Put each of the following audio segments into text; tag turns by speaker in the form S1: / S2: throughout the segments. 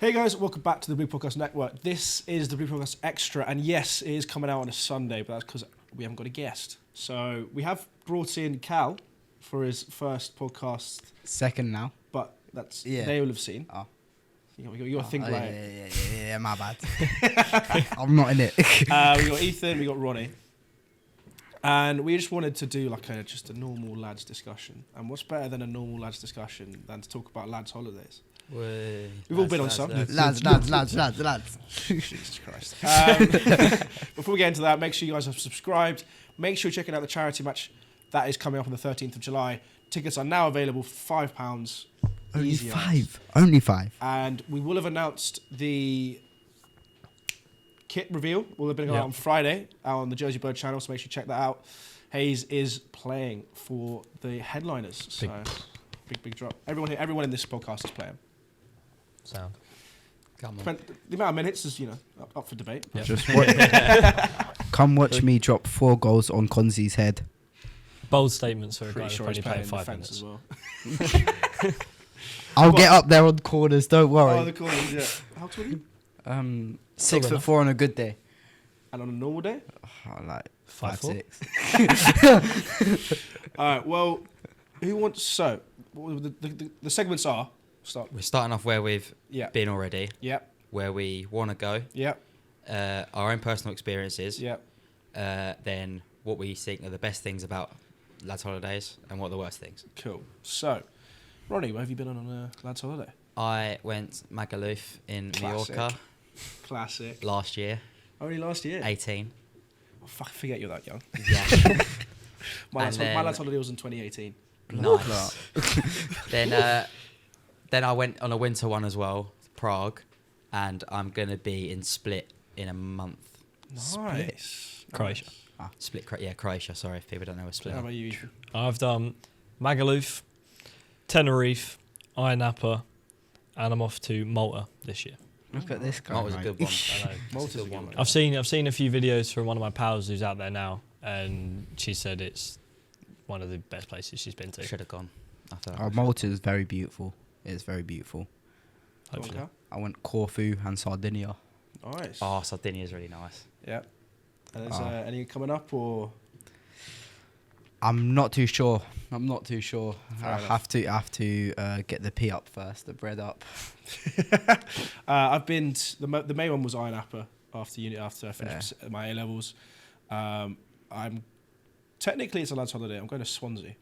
S1: Hey guys, welcome back to the Blue Podcast Network. This is the Blue Podcast Extra, and yes, it is coming out on a Sunday, but that's because we haven't got a guest. So we have brought in Cal for his first podcast.
S2: Second now.
S1: But that's they will have seen.
S2: Oh.
S1: You got to think about it.
S2: Yeah, my bad. I'm not in it.
S1: We got Ethan, we got Ronnie. And we just wanted to do like just a normal lads discussion. And what's better than a normal lads discussion than to talk about lads' holidays? We've all been on some.
S2: Lads.
S1: Jesus Christ. Before we get into that, make sure you guys have subscribed. Make sure you're checking out the charity match that is coming up on the 13th of July. Tickets are now available for £5.
S2: Only five. Only five.
S1: And we will have announced the kit reveal. Will have been going out on Friday out on the Jersey Bird channel, so make sure you check that out. Hayes is playing for the headliners. So big drop. Everyone in this podcast is playing.
S3: Sound. Come on.
S1: The amount of minutes is, up for debate.
S3: Yep.
S2: Just come watch me drop 4 goals on Conzy's head.
S3: Bold statements for a guy
S1: Pretty
S3: who's
S1: sure
S3: only
S1: he's
S3: playing
S1: playing
S3: 5
S1: defence
S3: minutes.
S1: as well.
S2: I'll get up there on corners, don't worry.
S1: Oh, the corners, yeah. How tall are you?
S2: 6'4" on a good day.
S1: And on a normal day?
S2: Oh, like
S3: 5'4".
S2: 5'6".
S1: All right, well, who wants... So, the segments are...
S4: We're starting off where we've been already.
S1: Yep.
S4: Where we want to go.
S1: Yep.
S4: Our own personal experiences.
S1: Yep.
S4: Then what we think are the best things about lads' holidays and what are the worst things.
S1: Cool. So, Ronnie, where have you been on a lads' holiday?
S4: I went Magaluf in
S1: Classic.
S4: Mallorca.
S1: Classic.
S4: Last year.
S1: Only last year?
S4: 18.
S1: Oh, fuck, I forget you're that young.
S4: Yeah.
S1: My lads' holiday was in 2018.
S4: Nice. Then I went on a winter one as well, Prague, and I'm going to be in Split in a month.
S1: Nice.
S3: Croatia.
S4: Split, Croatia, sorry, if people don't know where Split
S1: How
S4: is.
S1: about you, Ethan?
S3: I've done Magaluf, Tenerife, Ayia Napa, and I'm off to Malta this year.
S2: Look at this guy.
S4: Malta's a good one.
S3: I know.
S1: Malta's a good one.
S3: I've seen a few videos from one of my pals who's out there now, and she said it's one of the best places she's been to.
S4: Should have gone. After that.
S2: Malta is very beautiful. It's very beautiful.
S3: Hopefully.
S1: Okay.
S2: I went Corfu and Sardinia.
S1: Nice.
S4: Oh, Sardinia is really nice.
S1: Yeah. And is any coming up or?
S2: I'm not too sure. I
S1: enough.
S2: have to get the pee up first, the bread up.
S1: I've been the main one was Ayia Napa after I finished my A levels. I'm technically it's a lads' holiday. I'm going to Swansea.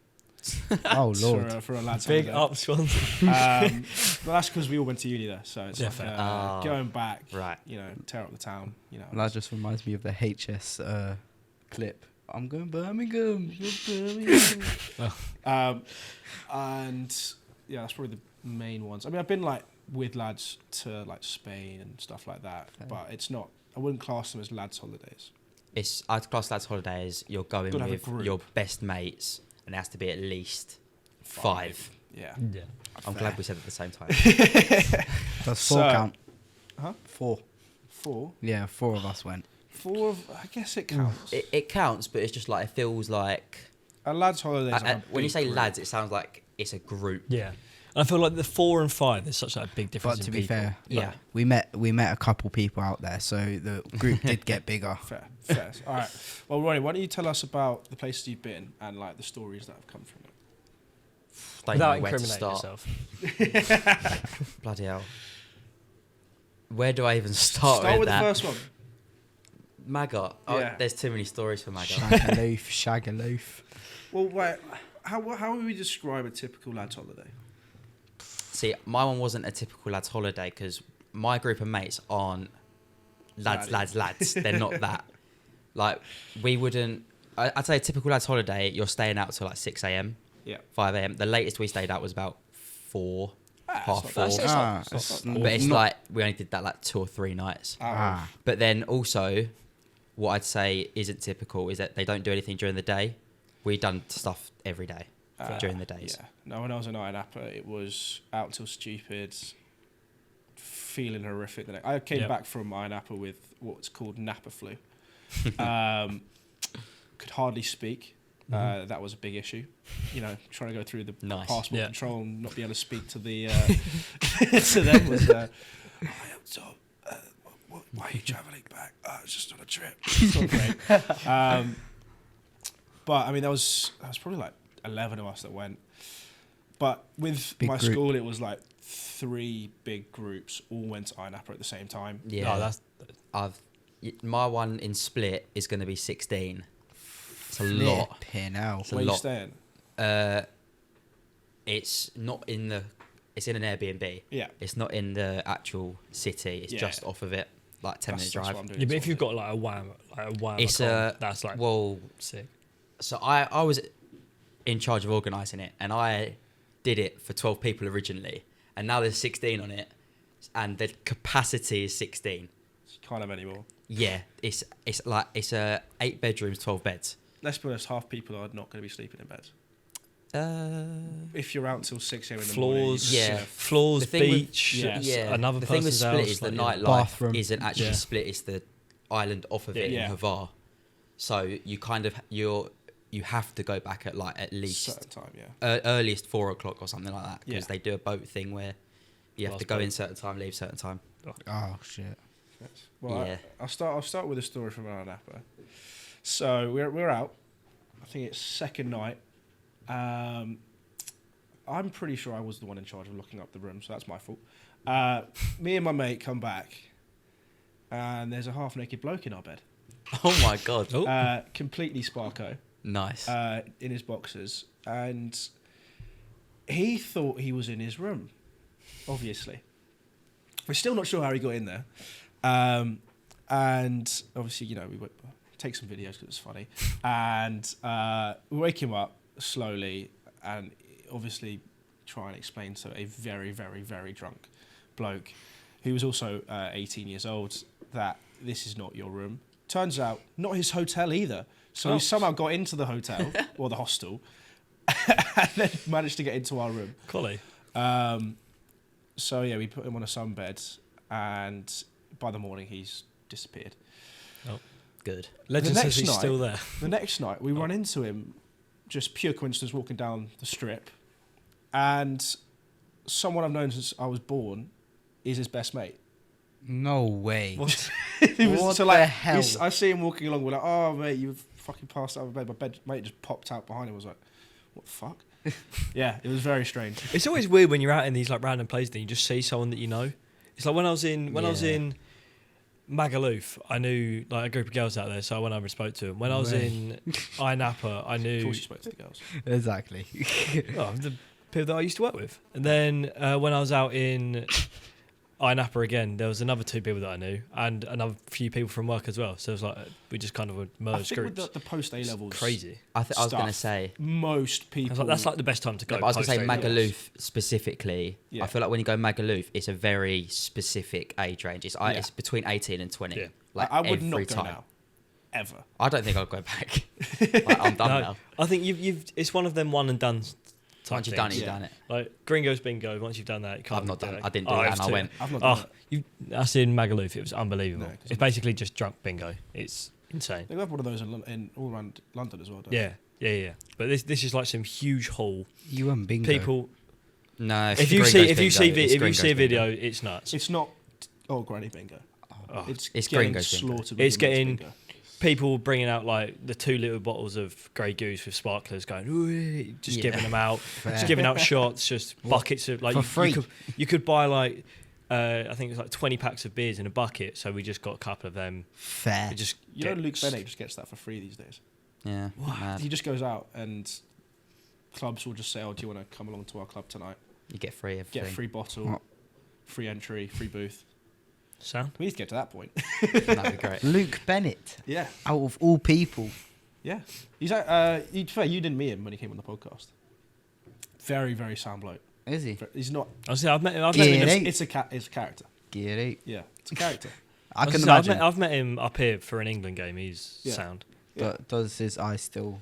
S2: Oh Lord!
S1: For a lads'
S3: Big
S1: holiday.
S3: up Swansea.
S1: But that's because we all went to uni there, so it's going back.
S4: Right.
S1: Tear up the town.
S2: Well, that just reminds me of the HS clip. I'm going Birmingham.
S1: And yeah, that's probably the main ones. I mean, I've been with lads to Spain and stuff like that, but it's not. I wouldn't class them as lads' holidays.
S4: I'd class lads' holidays. You're going
S1: Gotta have a
S4: with
S1: group.
S4: your best mates, and it has to be at least 5.
S1: Yeah.
S3: Yeah.
S4: I'm glad we said it at the same time.
S2: Does 4 count?
S1: Huh?
S2: 4.
S1: 4.
S2: Yeah, 4 of us went.
S1: 4. I guess it counts.
S4: It counts, but it's just like it feels like
S1: A lads' holiday.
S4: when you say lads, it sounds like it's a group.
S3: Yeah. And I feel like the 4 and 5, there's such a big difference.
S2: But to
S3: in
S2: be
S3: people.
S2: fair,
S4: Yeah.
S2: we met a couple people out there, so the group did get bigger.
S1: Fair. All right. Well, Ronnie, why don't you tell us about the places you've been and the stories that have come from it?
S4: Don't
S3: Without
S4: know where to
S3: incriminating
S4: start.
S3: yourself.
S4: Bloody hell. Where do I even start
S1: Start with
S4: that?
S1: the first one.
S4: Maggot. Oh,
S1: Yeah.
S4: there's too many stories for Maggot.
S2: Shagaloof.
S1: Well, wait. How would we describe a typical lads' holiday?
S4: See, my one wasn't a typical lads' holiday because my group of mates aren't lads. They're not that. Like, we wouldn't... I'd say a typical lads' holiday, you're staying out till 6 a.m,
S1: Yeah.
S4: 5 a.m. The latest we stayed out was about 4, half 4. But it's
S2: not-
S4: we only did that 2 or 3 nights.
S2: Ah.
S4: But then also, what I'd say isn't typical is that they don't do anything during the day. We've done stuff every day during the days.
S1: Yeah. No, when I was in Ayia Napa, it was out till stupid, feeling horrific. I came back from Ayia Napa with what's called Napa flu. Could hardly speak. That was a big issue. You know, trying to go through the
S4: Nice.
S1: passport
S3: Yeah.
S1: control and not be able to speak to the to them was. Why are you travelling back? It's just on a trip. It's not great. But I mean, there was probably like 11 of us that went. But with
S2: Big
S1: my
S2: group.
S1: school, it was like 3 big groups all went to INAPA at the same time.
S4: Yeah.
S3: No, that's
S4: My one in Split is going to be 16. It's a lot.
S2: Flipping hell.
S4: It's a
S1: Where you
S4: lot.
S1: staying?
S4: It's not in the. It's in an Airbnb.
S1: Yeah.
S4: It's not in the actual city. It's
S1: Yeah.
S4: just off of it, like 10-minute
S1: That's
S4: drive.
S1: what I'm doing.
S3: yeah, but if you've got like a wham,
S4: It's
S3: that's like
S4: well.
S3: sick.
S4: So I was in charge of organising it, and I did it for 12 people originally, and now there's 16 on it, and the capacity is 16.
S1: Can't have any more.
S4: Yeah, it's 8 bedrooms, 12 beds.
S1: Let's be honest, half people are not going to be sleeping in bed.
S4: Uh,
S1: If you're out till 6 a.m. in the
S3: Floors,
S1: morning, you just-
S4: Yeah.
S3: Floors,
S4: The thing with-
S3: beach,
S1: Yeah.
S4: yeah.
S3: another
S4: the thing with
S3: person's
S4: Split
S3: house,
S4: is the
S3: like,
S4: nightlife
S2: Bathroom.
S4: isn't actually
S3: Yeah.
S4: Split. It's the island off of it
S1: Yeah.
S4: in Havar. So you kind of you have to go back at least
S1: certain time, yeah.
S4: earliest 4 o'clock or something like that, because
S1: Yeah.
S4: they do a boat thing where you have
S3: Last
S4: to go
S3: boat.
S4: in certain time, leave certain time.
S2: Oh shit.
S1: Yes. Well,
S4: Yeah.
S1: I'll start with a story from our Napa. So we're out. I think it's second night. I'm pretty sure I was the one in charge of looking up the room, so that's my fault. Me and my mate come back, and there's a half-naked bloke in our bed,
S4: Oh my god!
S3: Oh.
S1: completely sparko,
S4: Nice.
S1: in his boxers, and he thought he was in his room. Obviously, we're still not sure how he got in there. And obviously, you know, we would take some videos because it's funny. And we wake him up slowly and obviously try and explain to a very, very, very drunk bloke who was also 18 years old that this is not your room. Turns out, not his hotel either. So he somehow got into the hotel, or the hostel, and then managed to get into our room.
S3: Collie.
S1: So yeah, we put him on a sunbed, and by the morning he's disappeared.
S4: Good.
S3: Legend
S1: The
S3: says
S1: next
S3: he's
S1: night-
S3: still there.
S1: The next night, we run into him, just pure coincidence, walking down the strip, and someone I've known since I was born is his best mate.
S2: No way.
S3: What?
S1: He was-
S2: What
S1: so
S2: the
S1: like,
S2: hell?
S1: I see him walking along. We're like, "Oh mate, you've fucking passed out of bed." My bed mate just popped out behind him. I was like, "What the fuck?" Yeah, it was very strange.
S3: It's always weird when you're out in these like random places and you just see someone that you know. It's like when I was in Magaluf, I knew like a group of girls out there, so I went over and spoke to them. When I was
S2: Right.
S3: in Napa, I
S1: Of
S3: knew
S1: course, you spoke to the girls.
S2: Exactly.
S3: the people that I used to work with. And then when I was out in Napa again, there was another 2 people that I knew and another few people from work as well. So it was like we just kind of would
S1: I
S3: merge
S1: think with
S3: groups.
S1: the post A levels,
S3: Crazy.
S4: I was going to
S1: stuff.
S4: say.
S1: most
S3: I
S1: people.
S3: was like, that's like the best time to go.
S4: No, but I was going to say
S3: post A-levels.
S4: Magaluf specifically.
S1: Yeah.
S4: I feel like when you go Magaluf, it's a very specific age range. It's between 18 and 20.
S3: Yeah.
S4: Like
S1: I would
S4: every
S1: not go
S4: time.
S1: now, ever.
S4: I don't think I'll go back. Like, I'm done
S3: No,
S4: now.
S3: I think you've it's one of them one and done.
S4: Once you've done it,
S3: things.
S4: you've
S1: Yeah.
S4: done it.
S3: Like Gringo's Bingo. Once you've done that, you can't.
S4: I've not
S3: do
S4: done
S3: it.
S4: it. I didn't do that,
S3: it was
S4: and I
S3: too-
S4: went.
S1: I've not done it.
S3: That's in Magaluf. It was unbelievable.
S1: No, 'cause
S3: it's basically just drunk bingo. It's insane.
S1: They have one of those in all around London as well. Don't
S3: Yeah. But this is like some huge hall.
S2: You and bingo.
S3: People,
S4: No.
S3: if you
S4: Gringo's
S3: see
S4: bingo. It's
S3: if you see a
S4: Gringo's
S3: video,
S4: bingo.
S3: it's nuts.
S1: It's not. Oh, Granny Bingo.
S3: Oh,
S1: It's
S4: It's
S1: getting
S4: Gringo's Bingo.
S1: slaughtered. with
S3: It's
S1: your mates
S3: getting-
S1: Bingo.
S3: people bringing out like the 2 little bottles of Grey Goose with sparklers, going, "Ooh," just
S4: Yeah.
S3: giving them out,
S2: Fair.
S3: just giving out shots, just buckets of like
S2: For
S3: you,
S2: free.
S3: You could buy like I think it was like 20 packs of beers in a bucket, so we just got a couple of them.
S2: Fair.
S3: We just
S1: You know,
S3: get-
S1: Luke Bennett just gets that for free these days.
S4: Yeah. mad.
S1: He just goes out and clubs will just say, "Oh, do you want to come along to our club tonight?
S4: You get free everything.
S1: Get a free bottle,
S2: What?
S1: free entry, free booth."
S3: sound.
S1: We need to get to that point.
S4: That'd be great.
S2: Luke Bennett,
S1: Yeah,
S2: out of all people.
S1: yeah. He's you didn't meet him when he came on the podcast. Very, very sound bloke.
S2: Is he?
S1: He's not.
S3: Honestly, I've met him.
S2: Yeah,
S1: It's a character.
S2: Get it?
S1: Yeah, it's a character.
S2: I can
S3: Honestly,
S2: imagine.
S3: I've met him up here for an England game. He's
S1: Yeah.
S3: sound.
S1: Yeah.
S2: But does his eye still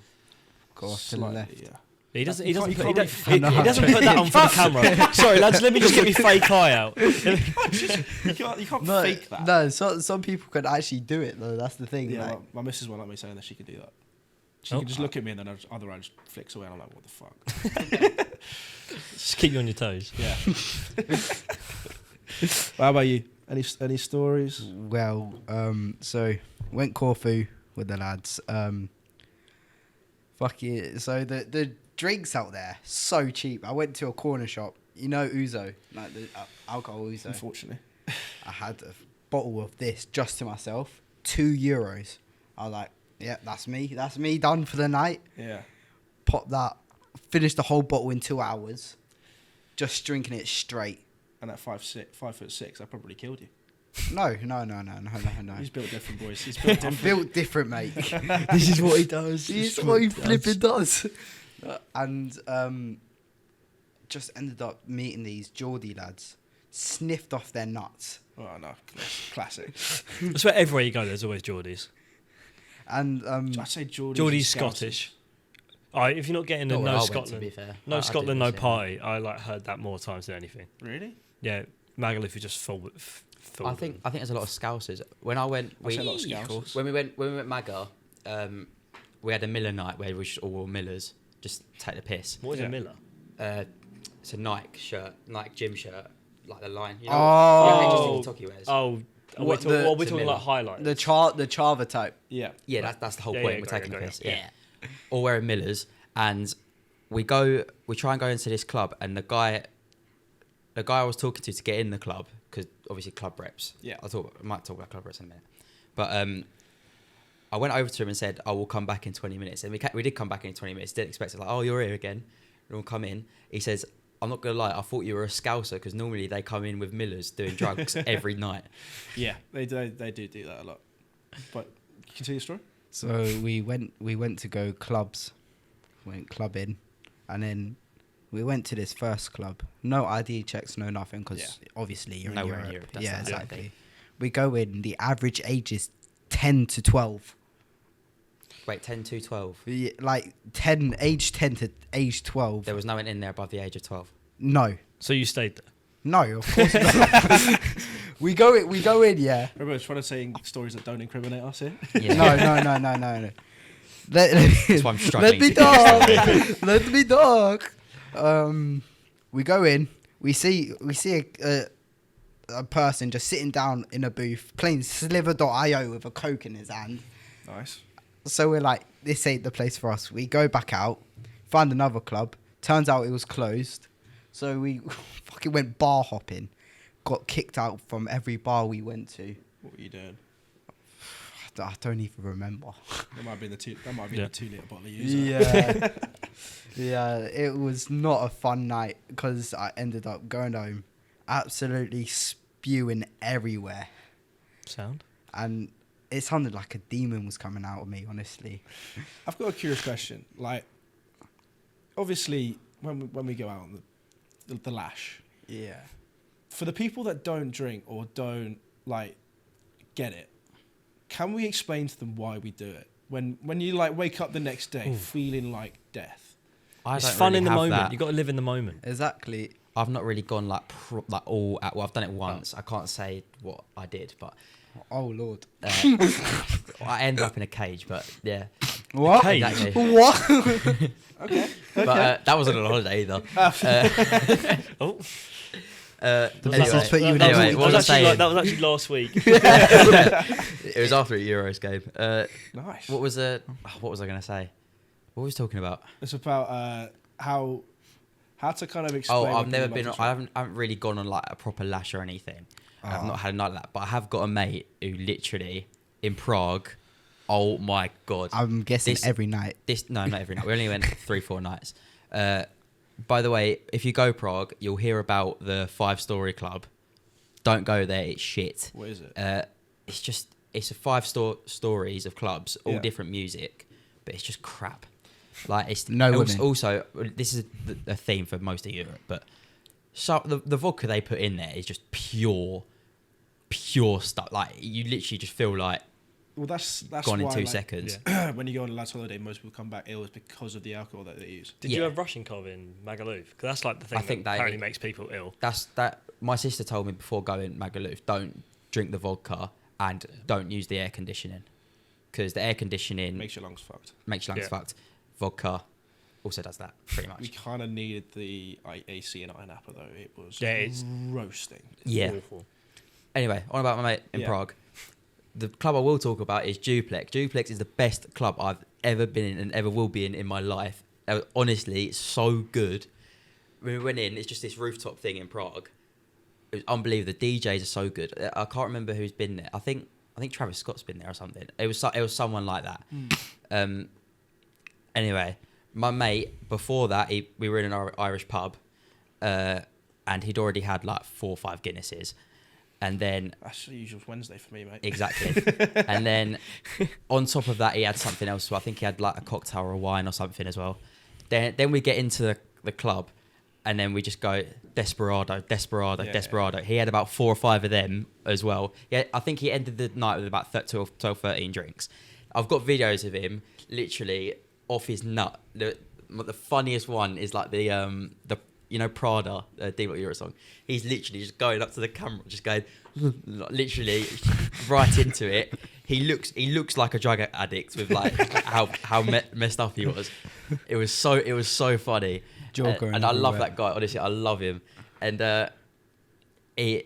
S2: go off to the
S1: Slightly,
S2: left?
S1: Yeah.
S3: He doesn't.
S1: You
S3: He doesn't.
S1: can't-
S3: Put,
S1: you
S3: he,
S1: can't
S3: don't-
S1: really-
S3: he doesn't put that on for the camera. Sorry, lads. Let me just get my fake eye out.
S1: You can't
S2: No,
S1: fake that.
S2: no. Some people can actually do it though. That's the thing.
S1: Yeah,
S2: like,
S1: well, my missus won't let me say that she could do that. She can just look at me and then other eye just flicks away and I'm like, what the fuck?
S3: Just keep you on your toes.
S1: Yeah. How about you? Any stories?
S2: Well, so went Corfu with the lads. Fuck it. So the drinks out there so cheap. I went to a corner shop. You know Ouzo, like the alcohol Ouzo.
S1: Unfortunately.
S2: I had a bottle of this just to myself, €2. I was like, yeah, that's me done for the night.
S1: Yeah.
S2: Pop that, finished the whole bottle in 2 hours, just drinking it straight.
S1: And at 5'6", I probably killed you.
S2: No.
S1: He's built different, boys. He's built
S2: I'm
S1: different.
S2: built different, mate.
S3: This is what he does.
S2: This is what he flipping does. And just ended up meeting these Geordie lads, sniffed off their nuts.
S1: Oh no, classic.
S3: I swear everywhere you go, there's always Geordies.
S2: And
S1: I'd say
S3: Geordie's Scottish. If you're not getting a
S4: Not where
S3: no
S4: I went,
S3: Scotland,
S4: to be fair.
S3: no
S4: I
S3: Scotland,
S4: do
S3: no
S4: say that.
S3: party. I like heard that more times than anything.
S1: Really?
S3: Yeah, Magaluf is just full.
S4: I think there's a lot of Scousers. When I went,
S1: I'd say a lot of Scousers.
S4: when we went Maga, we had a Miller night where we just all wore Millers, just take the piss.
S3: What is
S1: Yeah.
S3: a Miller?
S4: It's a Nike shirt, Nike gym shirt, like the line. You know
S2: Oh.
S4: what Toki wears.
S3: Oh,
S2: What,
S3: we're
S2: the-
S3: talking
S4: Miller.
S3: like highlights.
S2: the Chava type.
S1: Yeah.
S4: Yeah, that's the whole
S3: Yeah,
S4: point.
S3: yeah,
S4: We're
S3: got
S4: taking
S3: it,
S4: the piss.
S3: got it,
S4: Yeah. All wearing Millers, and we try and go into this club, and the guy I was talking to get in the club, because obviously club reps.
S1: Yeah.
S4: I might talk about club reps in a minute, but I went over to him and said, "I will come back in 20 minutes," and we did come back in 20 minutes. Didn't expect it. Like, "Oh, you're here again." And we'll come in. He says, "I'm not gonna lie, I thought you were a Scouser because normally they come in with Millers doing drugs every night."
S1: Yeah, they do that a lot. But continue your story.
S2: So we went to go clubs, went clubbing, and then we went to this first club. No ID checks, no nothing, because obviously you're
S4: Nowhere
S2: in
S4: in
S2: Europe.
S4: Europe, that's
S2: Yeah,
S4: the
S2: exactly.
S4: thing.
S2: We go in. The average age is 10 to 12.
S4: Wait, 10 to 12.
S2: Yeah, like age 10 to age 12.
S4: There was no one in there above the age of 12.
S2: No,
S3: So you stayed there.
S2: no, of course not. we go in, yeah.
S1: Remember, trying to say stories that don't incriminate us here.
S4: Yeah.
S2: No.
S4: That's why I'm struggling.
S2: Let me
S4: to get
S2: talk. Let me talk. We go in. We see a person just sitting down in a booth playing Sliver.io with a Coke in his hand.
S1: Nice.
S2: So we're like, this ain't the place for us. We go back out, find another club. Turns out it was closed. So we fucking went bar hopping. Got kicked out from every bar we went to.
S1: What were you doing?
S2: I don't even remember.
S1: That might be the 2
S3: Yeah.
S1: litre bottle of user.
S2: Yeah. Yeah, it was not a fun night because I ended up going home absolutely spewing everywhere.
S3: Sound.
S2: And it sounded like a demon was coming out of me, honestly.
S1: I've got a curious question. Like, obviously, when we go out on the lash,
S2: Yeah.
S1: for the people that don't drink or don't like get it, can we explain to them why we do it? When you like wake up the next day feeling like death.
S4: I
S3: It's
S4: don't
S3: fun
S4: really
S3: in the
S4: have
S3: moment.
S4: that.
S3: You got to live in the moment.
S2: Exactly.
S4: I've not really gone like all at. Well, I've done it once. I can't say what I did, but
S2: Oh, Lord.
S4: I ended up in a cage. But yeah,
S2: What?
S3: Cage?
S4: exactly.
S2: What?
S1: Okay.
S4: But that wasn't on holiday either.
S3: Oh,
S2: Message put you in
S4: anyway,
S2: a
S4: what was I saying?
S3: that was actually last week.
S4: It was after a Euros game.
S1: Nice.
S4: What was I going to say? What was we talking about?
S1: It's about how to kind of explain.
S4: Oh,
S1: when
S4: I've never
S1: people
S4: been.
S1: love to
S4: I
S1: drink.
S4: haven't really gone on like a proper lash or anything. I've
S2: Oh.
S4: not had a night like that, but I have got a mate who literally in Prague. Oh my god!
S2: I'm guessing
S4: This-
S2: every night.
S4: No, not every night. We only went 3-4 nights. By the way, if you go Prague, you'll hear about the 5-story club. Don't go there; it's shit.
S1: What is it?
S4: It's a 5 stories of clubs, all
S1: Yeah.
S4: different music, but it's just crap. Like it's
S2: No women.
S4: Also, this is a theme for most of Europe, but so the vodka they put in there is just pure stuff. Like you literally just feel like
S1: Well, that's
S4: gone in
S1: why,
S4: 2
S1: like,
S4: seconds.
S1: when you go on a lad's holiday, most people come back ill is because of the alcohol that they use.
S3: Did you have Russian Kov in Magaluf? Because that's like the thing
S4: I think
S3: that
S4: they-
S3: apparently makes people ill.
S4: That my sister told me before going Magaluf, don't drink the vodka and don't use the air conditioning because the air conditioning
S1: Makes your lungs fucked.
S4: fucked. Vodka also does that pretty
S1: We
S4: much.
S1: kind of needed the AC in Iron Apple though. It was
S3: It's
S1: roasting.
S4: Yeah.
S3: awful.
S4: Anyway, on about my mate in
S1: Yeah.
S4: Prague. The club I will talk about is Duplex. Duplex is the best club I've ever been in and ever will be in my life. Honestly, it's so good. When we went in, it's just this rooftop thing in Prague. It was unbelievable. The DJs are so good. I can't remember who's been there. I think Travis Scott's been there or something. It was someone like that. Anyway, my mate before that, we were in an Irish pub, and he'd already had like 4 or 5 Guinnesses, and then
S1: That's the usual Wednesday for me, mate.
S4: exactly, and then on top of that, he had something else. So I think he had like a cocktail or a wine or something as well. Then we get into the club. And then we just go Desperado.
S1: Yeah.
S4: He had about 4 or 5 of them as well. Yeah, I think he ended the night with about 12, 13 drinks. I've got videos of him literally off his nut. The funniest one is like the Prada D-Block Euro song. He's literally just going up to the camera, just going literally right into it. He looks like a drug addict with like how messed up he was. It was so funny.
S2: Joker
S4: And I love
S2: everywhere.
S4: that guy. Honestly, I love him. And there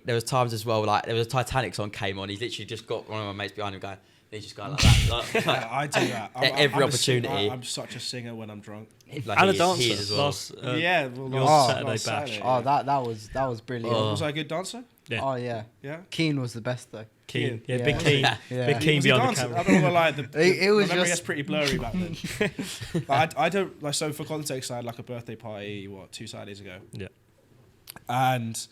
S4: was times as well, like there was a Titanic song came on. He's literally just got one of my mates behind him going. He's just going like that.
S1: Yeah, I do that.
S4: Every
S1: I'm a singer.
S4: opportunity.
S1: I'm such a singer when I'm drunk.
S4: like
S3: And a
S4: he
S3: dancer.
S4: is as well.
S3: Last,
S1: Yeah, well,
S3: your
S1: last
S3: Saturday
S1: Saturday,
S3: bash.
S2: Oh,
S1: yeah.
S2: that was brilliant.
S4: Oh.
S1: Was I a good dancer?
S3: Yeah.
S2: Oh yeah,
S1: Yeah.
S2: Keen was the best though.
S3: Keen. Yeah,
S2: Yeah.
S3: big Keen.
S2: Yeah.
S3: Big
S1: He
S3: Keen
S1: was a
S3: behind the
S1: dancer.
S3: camera.
S1: I'm not gonna lie.
S2: It was
S1: my memory
S2: just-
S1: is pretty blurry back then. Like, I don't like. So for context, I had like a birthday party 2 Saturdays ago,
S3: Yeah.
S1: and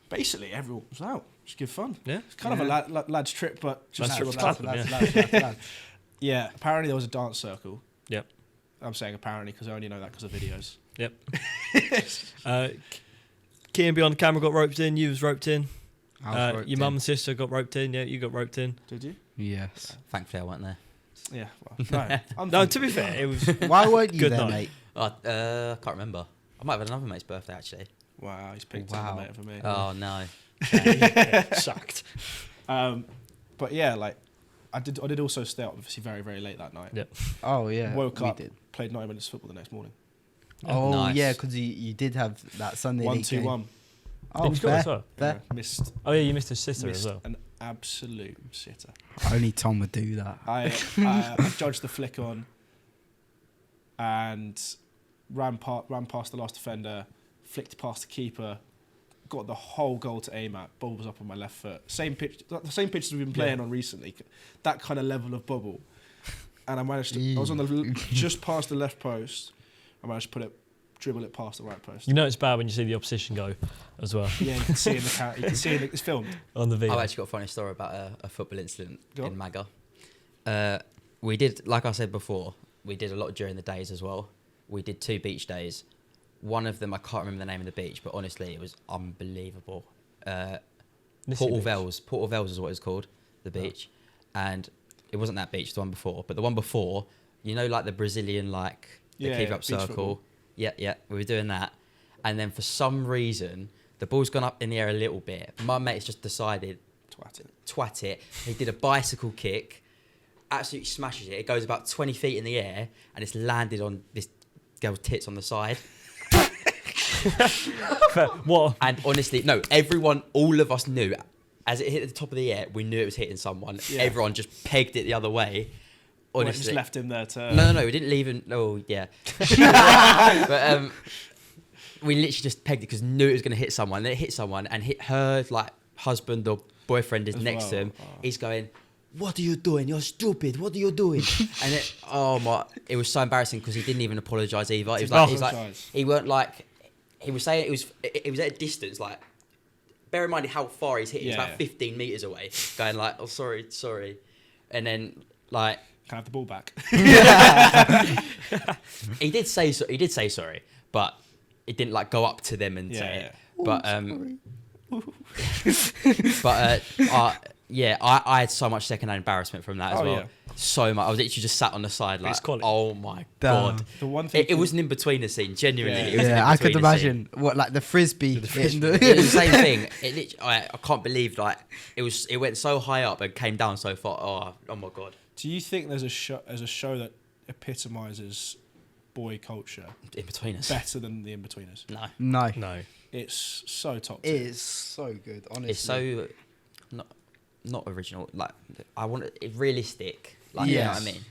S1: basically everyone was out. Just good fun.
S3: Yeah.
S1: It's kind of a lad's trip, but just
S3: Lad's
S1: sort
S3: trip
S1: of
S3: with
S1: lads.
S3: club.
S2: lads.
S1: Yeah. Apparently there was a dance circle.
S3: Yep.
S1: I'm saying apparently because I only know that because of videos.
S3: Yep. Kian behind the camera got roped in. You was roped in. Your mum and sister got roped in. Yeah, you got roped in.
S1: Did you?
S2: Yes.
S4: Thankfully, I wasn't there.
S1: Yeah. Well, no. I'm
S3: No, to be fair, it was.
S2: Why weren't you
S3: Good
S2: there,
S3: night.
S2: mate?
S4: I can't remember. I might have had another mate's birthday actually.
S1: Wow, he's picked
S2: Wow.
S1: a mate for me.
S4: Oh no.
S3: Sucked.
S1: But yeah, like I did also stay up obviously very, very late that night.
S3: Yeah.
S2: Oh yeah,
S1: Woke
S2: we
S1: up,
S2: did.
S1: played 90 minutes of football the next morning.
S2: Oh
S4: Nice.
S2: yeah, because you did have that Sunday league game.
S1: 1-2-1.
S2: Oh,
S3: Didn't you score
S2: fair,
S3: as well?
S2: fair.
S1: Yeah, missed
S3: Oh yeah, you missed his sister as
S1: missed
S3: well.
S1: an absolute sitter.
S2: Only Tom would do that.
S1: I judged the flick on and ran past the last defender, flicked past the keeper, got the whole goal to aim at. Ball was up on my left foot. Same pitch, the same pitch we've been playing on recently. That kind of level of bubble, and I managed to. I was on the just past the left post. I managed to dribble it past the right post.
S3: You know it's bad when you see the opposition go as well
S1: Yeah, you can see in the camera. You can see it's filmed.
S3: on the video.
S4: I've actually got a funny story about a football incident
S1: Go
S4: in Maga. We did, like I said before, we did a lot during the days as well. We did 2 beach days. One of them, I can't remember the name of the beach, but honestly, it was unbelievable. Portal Vels is what it's called, the beach. And it wasn't that beach, the one before. But the one before, you know, like the Brazilian, like, the keep up
S1: beach
S4: circle.
S1: football.
S4: Yeah, we were doing that. And then for some reason, the ball's gone up in the air a little bit. My mate's just decided, twat it. He did a bicycle kick, absolutely smashes it. It goes about 20 feet in the air, and it's landed on this girl's tits on the side.
S3: What?
S4: And honestly, no, all of us knew, as it hit the top of the air, we knew it was hitting someone.
S1: Yeah.
S4: Everyone just pegged it the other way.
S1: Well,
S4: Honestly.
S1: just left him there to.
S4: No, we didn't leave him. Oh, yeah. But we literally just pegged it because knew it was going to hit someone. And then it hit someone and hit her, like, husband or boyfriend is
S1: As
S4: next to
S1: well.
S4: him.
S1: Oh.
S4: He's going, "What are you doing? You're stupid. What are you doing?" And it was so embarrassing because he didn't even apologise either. He was like,
S1: Apologise.
S4: he weren't like, he was saying it was at a distance, like, bear in mind how far he's hitting. It's
S1: Yeah.
S4: about 15 metres away, going like, "Oh, sorry." And then, like,
S1: Can I have the ball back?
S4: he did say sorry, but it didn't like go up to them and say it. But I had so much secondhand embarrassment from that as
S1: Oh,
S4: well.
S1: yeah.
S4: So much. I was literally just sat on the side like,
S3: It's quality.
S4: oh my
S2: Damn.
S4: god.
S1: The one thing
S4: It wasn't in between the scene. Genuinely,
S1: Yeah.
S4: it was
S2: Yeah, I could
S4: the
S2: imagine what like the frisbee. hitting
S4: It was the same thing. I can't believe like it went so high up and came down so far. Oh my god.
S1: Do you think there's a show that epitomises boy culture
S4: In between us.
S1: better than the In-Betweeners?
S4: No.
S3: No.
S1: It's so top
S2: It
S1: tier.
S2: is so good, honestly.
S4: It's so not original. Like I want it realistic. Like you know what I
S2: Yes.
S4: mean.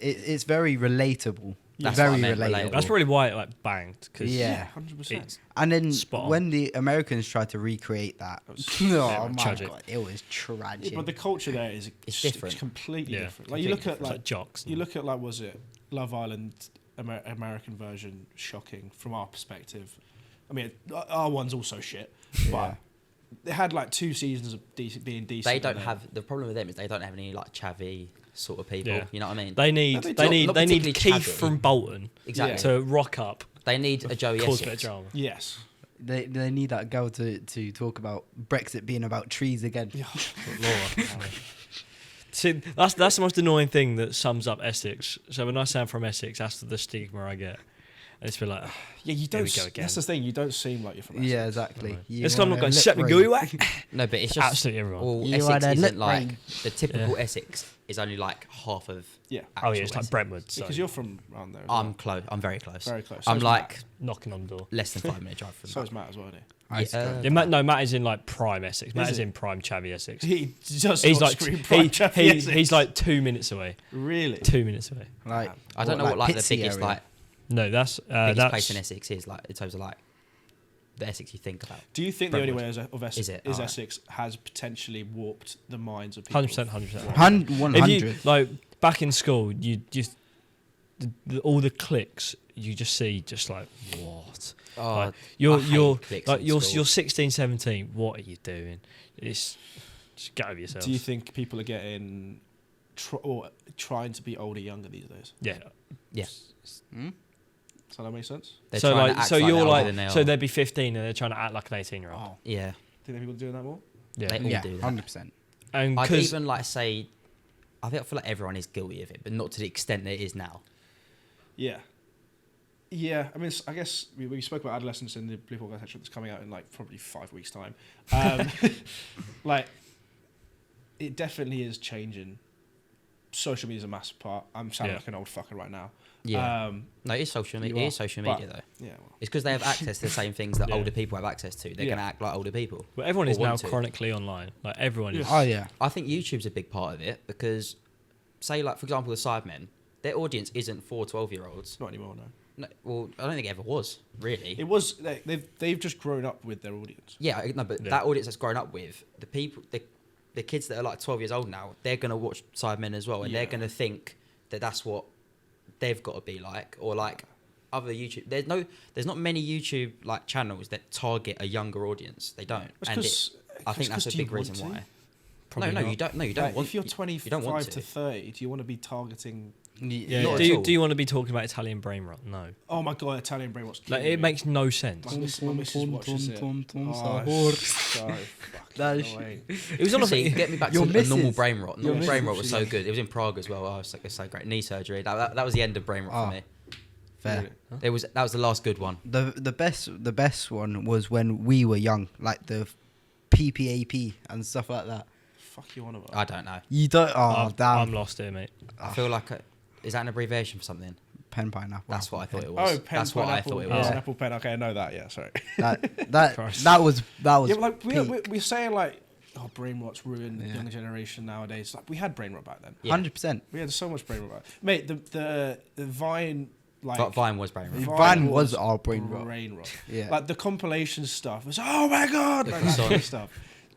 S2: It's very relatable.
S1: That's
S2: very
S4: what I meant,
S2: relatable.
S4: relatable.
S3: That's probably why it like banged. Cause
S2: Yeah.
S1: 100%.
S3: it's
S2: And then
S3: Spot on.
S2: when the Americans tried to recreate that,
S1: That was
S2: oh my
S3: tragic.
S2: god, it was tragic.
S1: Yeah, but the culture there is
S4: It's different.
S1: It's completely
S3: Yeah,
S1: different. Like you look at
S3: it's like jocks.
S1: you look at like was it Love Island American version shocking from our perspective. I mean our one's also shit, but they had like 2 seasons of being decent.
S4: They don't
S1: and
S4: have the problem with them is they don't have any like chavvy sort of people.
S3: Yeah.
S4: You know what I mean?
S3: They need
S1: they
S3: they
S1: don't.
S3: need
S4: Not
S3: they need
S4: particularly
S3: Keith
S4: chatty.
S3: from Bolton
S4: Exactly.
S3: to rock up,
S4: They need a Joey
S3: cause a bit of
S4: Essex.
S3: drama.
S1: Yes.
S2: they need that girl to talk about Brexit being about trees again.
S1: Yeah.
S3: See, that's the most annoying thing that sums up Essex. So when I say I'm from Essex, that's the stigma I get. And it's been like,
S1: Yeah, you
S3: Here
S1: don't.
S3: we go again.
S1: That's the thing. You don't seem like you're from Essex.
S2: Yeah, exactly. You
S3: it's I'm not
S2: wanna
S3: going to
S2: lip
S3: set me
S2: read.
S3: gooey whack.
S4: No, but it's just
S3: Absolutely everyone.
S4: Well,
S2: You
S4: Essex
S2: wanna
S4: isn't
S2: lip
S4: like
S2: read.
S4: the typical
S3: Yeah.
S4: Essex is only like half of.
S1: Yeah.
S3: Oh yeah,
S4: actual
S3: it's like
S4: Essex.
S3: Brentwood. So
S1: Because you're from around there. As
S4: I'm
S1: well.
S4: close. I'm very close.
S1: Very close.
S4: I'm
S1: is
S4: like
S1: Matt.
S3: knocking on the door.
S4: less than 5 minute drive from.
S1: So is Matt as well, isn't he?
S2: Ice
S4: Yeah.
S2: cream.
S3: Yeah, Matt is in like prime Essex. Matt
S1: Is
S3: is
S1: he?
S3: in prime chavvy Essex.
S1: He just
S3: He's
S1: not
S3: like
S1: scream prime Chappie Essex.
S3: he's like 2 minutes away.
S1: Really.
S3: 2 minutes away.
S2: Like,
S4: I don't know what like the
S2: Pitsy
S4: biggest
S2: area?
S4: like
S3: No, that's
S4: biggest place in Essex is like in terms of like the Essex you think about.
S1: Do you think the only way
S3: Brentwood.
S1: of Essex
S4: Is it?
S1: is
S4: Alright.
S1: Essex has potentially warped the minds of people?
S3: 100%.
S2: 100.
S3: If you like back in school, you just all the cliques you just see, just like what?
S4: Oh,
S3: Like,
S4: I
S3: you're
S4: hate cliques
S3: like
S4: in
S3: you're
S4: school.
S3: you're 16, 17. What are you doing? It's just get over yourself.
S1: Do you think people are getting or trying to be older, younger these days?
S3: Yeah.
S4: Yeah.
S2: Hmm?
S1: Does that make sense?
S4: They're
S3: So
S4: trying
S3: like
S4: to act
S3: so
S4: like
S3: you're
S4: they're older
S3: like
S4: than they
S3: so
S4: are.
S3: they'd be 15 and they're trying to act like an 18-year-old.
S1: Oh,
S4: Yeah,
S1: do you think people are doing that more?
S3: Yeah.
S4: they all
S2: Yeah,
S4: do that.
S2: 100%.
S3: And
S4: I'd
S3: 'cause-
S4: even like say, I feel like everyone is guilty of it, but not to the extent that it is now.
S1: Yeah. Yeah, I mean, I guess we spoke about adolescence in the Blue Podcast section that's coming out in like probably 5 weeks' time. Like, it definitely is changing. Social media is a massive part. I'm sounding
S3: Yeah.
S1: like an old fucker right now.
S4: Yeah. No, it is social media.
S1: you
S4: It
S1: are,
S4: is social
S1: but-
S4: media though.
S1: Yeah, well,
S4: It's because they have access to the same things that
S3: Yeah.
S4: older people have access to. They're
S1: Yeah.
S4: gonna act like older people.
S3: Well, everyone
S4: Or
S3: is now
S4: want to.
S3: chronically online. Like everyone is.
S2: Oh yeah.
S4: I think YouTube's a big part of it because, say, like for example, the Sidemen, their audience isn't for 12-year-olds.
S1: not anymore, no.
S4: No, well, I don't think it ever was really.
S1: It was, they've just grown up with their audience.
S4: Yeah, no, but
S3: Yeah.
S4: that audience that's grown up with the people, the kids that are like 12 years old now, they're gonna watch Sidemen as well, and they're
S1: Yeah.
S4: gonna think that that's what they've got to be like, or like other YouTube. There's not many YouTube like channels that target a younger audience. They don't,
S1: It's
S4: and
S1: 'cause-
S4: I think
S1: it's
S4: that's a
S1: 'cause do you
S4: big
S1: want
S4: reason
S1: to?
S4: why.
S3: Probably
S4: no,
S3: not.
S4: you don't. No, you don't
S1: Like,
S4: want.
S1: if you're
S4: you don't
S1: 25
S4: want
S1: to 30, do you want to be targeting...
S3: Yeah.
S4: Not
S3: Do
S4: at
S3: you,
S4: all.
S3: do you want to be talking about Italian brain rot? No.
S1: Oh my god, Italian brain, what's
S3: Like it makes no sense.
S1: My missus watches it. Oh,
S2: sahur.
S1: it's so fucking
S2: That's-
S1: annoying.
S3: It was on
S4: See, get me back to
S2: Your
S4: a normal
S2: missus-
S4: brain rot.
S2: your
S4: Normal brain rot
S2: missus-
S4: was so good. It was in Prague as well. Oh, it's so great. Knee surgery. That was the end of brain rot
S2: Oh.
S4: for me.
S2: Fair.
S1: Really?
S4: That was the last good one.
S2: The best one was when we were young, like the PPAP and stuff like that.
S1: Fuck you on about.
S4: I don't know.
S2: You don't. Oh
S3: I'm
S2: damn.
S3: lost here, mate.
S4: I feel like is that an abbreviation for something?
S2: Pen pineapple.
S4: That's what I thought it
S1: Oh,
S4: was.
S1: pen,
S4: That's what I thought it was.
S1: Pineapple pen. Okay, I know that. Yeah, sorry.
S2: That
S3: Christ.
S2: that was
S1: Yeah, but like
S2: peak.
S1: we're saying like, oh, brain rot's ruined the
S2: Yeah.
S1: younger generation nowadays. Like we had brain rot back then.
S4: Yeah.
S2: 100%.
S1: We had so much brain rot. Mate, the Vine like
S4: But Vine was brain rot.
S2: Vine was our brain rot.
S1: Brain rot.
S2: Yeah.
S1: Like the compilation stuff was oh my god,
S4: The
S1: like that kind
S4: croissant.
S1: of stuff.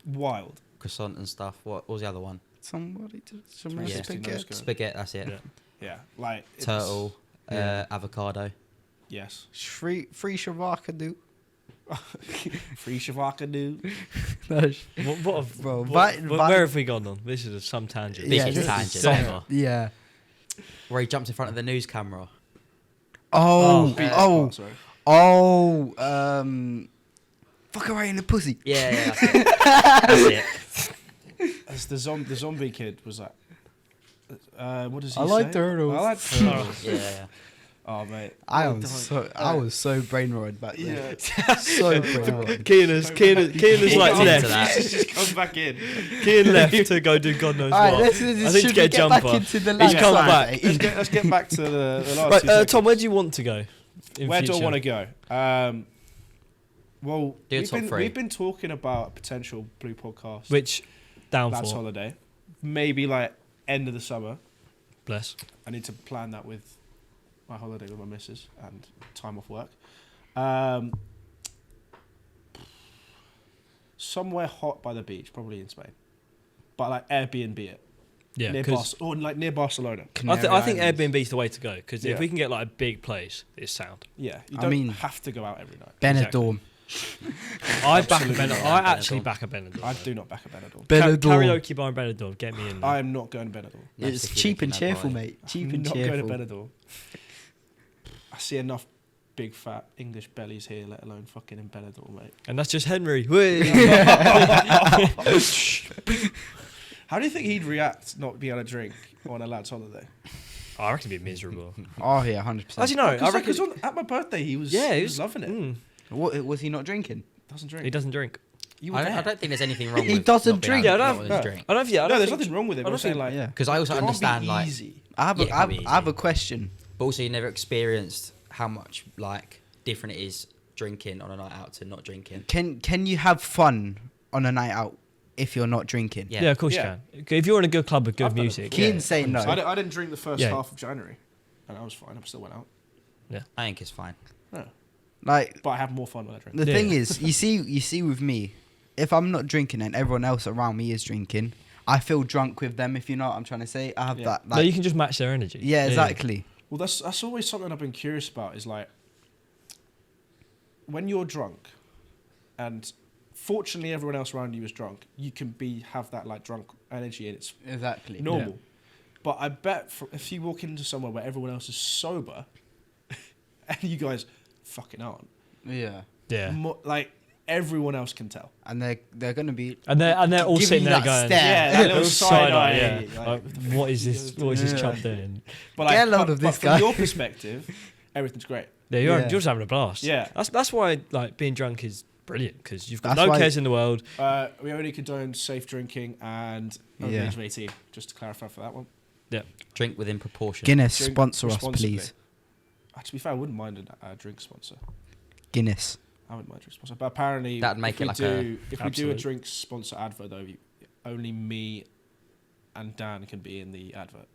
S1: Wild.
S4: Croissant and stuff. What was the other one?
S2: Somebody to some
S1: Yeah.
S2: spaghetti.
S1: Good.
S4: Spaghetti. That's it.
S3: Yeah.
S1: Yeah, like it's-
S4: Turtle.
S2: Yeah.
S4: Avocado.
S1: Yes.
S2: Free shavaka do.
S1: Free Shavaka dude.
S3: What
S2: Bro,
S3: where have we gone on? This is some tangent.
S4: Yeah,
S3: This is
S4: tangent.
S3: summer.
S2: Yeah.
S4: Where he jumped in front of the news camera.
S2: Oh,
S3: Oh,
S1: Sorry.
S2: fuck her right in the pussy.
S4: Yeah, that's it. That's it.
S1: As the zombie kid was like, what does he
S2: I
S1: say?
S2: like turtles.
S1: I like turtles.
S4: Yeah.
S1: Oh mate,
S2: I
S1: Well
S2: am
S1: done.
S2: I was so brainwashed back then.
S1: Yeah.
S2: So brainwashed.
S3: Kian like
S4: Into
S3: left.
S4: that.
S1: Just come back in.
S3: Kian left to go do God knows
S2: All right,
S3: what.
S2: let's
S3: I think
S2: should
S3: to
S2: we
S3: get a
S2: get back
S3: jumper.
S2: into the
S3: He's
S2: lads
S3: come
S2: side,
S3: back.
S2: mate?
S1: Let's get back to the last
S3: Right,
S1: 2 seconds.
S3: Tom, where do you want to go? In
S1: Where do I
S3: future?
S1: want to go? Well,
S4: Do a
S1: we've
S4: top
S1: been,
S4: three.
S1: we've been talking about a potential Blue podcast.
S3: Which down
S1: Lads
S3: for?
S1: holiday. Maybe like end of the summer.
S3: Bless.
S1: I need to plan that with my holiday with my missus and time off work. Somewhere hot by the beach, probably in Spain. But like Airbnb it.
S3: Yeah,
S1: near
S3: because
S1: or like near Barcelona.
S3: I think
S2: Islands.
S3: Airbnb is the way to go. Because
S1: Yeah.
S3: if we can get like a big place, it's sound.
S1: Yeah, you
S2: I
S1: don't
S2: mean-
S1: have to go out every night.
S2: Benidorm.
S3: I back a
S1: Absolutely
S3: Benidorm.
S4: not.
S3: I actually
S4: Benidorm.
S3: back a Benidorm.
S1: I do not back a Benidorm.
S2: Benidorm.
S3: Karaoke bar in Benidorm. Get me in. there.
S1: I am not going to Benidorm.
S4: Nice
S2: It's
S4: to
S2: cheap
S4: keep
S2: and
S4: in that
S2: cheerful,
S4: party.
S2: mate. Cheap
S1: I'm
S2: and
S1: not
S2: cheerful.
S1: going to Benidorm. I see enough big fat English bellies here, let alone fucking in Benidorm, mate.
S3: And that's just Henry. Whee!
S1: How do you think he'd react not being able to drink on a lad's holiday?
S3: I reckon it'd be miserable.
S2: Oh yeah, 100%.
S3: Actually, no. I reckon.
S1: At my birthday he was,
S3: Yeah,
S1: he
S3: he
S1: was
S3: was
S1: loving it.
S2: What was he not drinking?
S1: Doesn't drink.
S3: He doesn't drink.
S1: You were
S4: I
S1: there.
S4: don't think there's anything wrong
S2: He
S4: with
S2: doesn't
S4: not being
S2: drink.
S4: able
S3: Yeah, I
S4: to
S3: don't-
S4: not
S1: no.
S4: drink.
S3: I don't. Yeah, I
S1: No,
S3: don't
S1: there's
S3: think-
S1: nothing wrong with it.
S3: I
S1: But I'm
S3: don't
S1: saying
S3: think-
S1: like,
S2: Yeah.
S4: Because I also
S1: it can't
S4: understand
S1: be
S4: like,
S1: easy.
S2: I have
S4: Yeah, it can be
S2: I have
S4: easy.
S2: a question.
S4: but also you never experienced how much like different it is drinking on a night out to not drinking.
S2: Can you have fun on a night out if you're not drinking?
S4: Yeah.
S3: Yeah, of course
S1: Yeah.
S3: you can. If you're in a good club with good
S1: I've done it
S3: music.
S1: before.
S2: Kian's saying no.
S1: I didn't drink the first
S3: Yeah.
S1: half of January, and I was fine. I still went out.
S4: I think it's fine.
S1: No.
S2: Like
S1: But I have more fun when I drink.
S2: the
S3: Yeah.
S2: thing is, you see with me, if I'm not drinking and everyone else around me is drinking, I feel drunk with them. If you know what I'm trying to say, I have
S1: Yeah.
S2: that.
S3: No,
S2: Like,
S3: you can just match their energy.
S2: yeah, exactly.
S1: Well, that's always something I've been curious about. Is like when you're drunk, and fortunately everyone else around you is drunk, you can have that like drunk energy, and it's
S2: Exactly.
S1: normal. But I bet if you walk into somewhere where everyone else is sober, and you guys fucking aren't,
S2: Yeah.
S3: Yeah.
S1: like everyone else can tell.
S2: And they're gonna be.
S3: And they're all
S2: Giving
S3: sitting
S2: you
S3: there
S2: that
S3: going,
S2: stare.
S1: Yeah, that little
S3: side
S1: side
S3: eye,
S1: eye.
S3: yeah.
S1: like,
S3: Like, what is this
S2: Yeah.
S3: chump doing?
S1: But
S2: Get a load of
S1: but
S2: this
S1: from
S2: guy.
S1: your perspective, everything's great.
S3: Yeah,
S2: Yeah.
S3: you're just having a blast.
S1: Yeah.
S3: That's why like being drunk is brilliant because you've got
S2: That's
S3: no
S2: why-
S3: cares in the world.
S1: We only condone safe drinking and over the
S2: Yeah.
S1: age of 18. Just to clarify for that one.
S4: Drink within proportion.
S2: Guinness
S1: Drink
S2: sponsor us,
S1: responsibly.
S2: please.
S1: To be fair, I wouldn't mind a drink sponsor.
S2: Guinness.
S1: I wouldn't mind a drink sponsor. But apparently,
S4: That'd make
S1: if
S4: it
S1: we
S4: like
S1: do,
S4: a-
S1: if we do a
S3: Absolute.
S1: drink sponsor advert though, only me and Dan can be in the advert.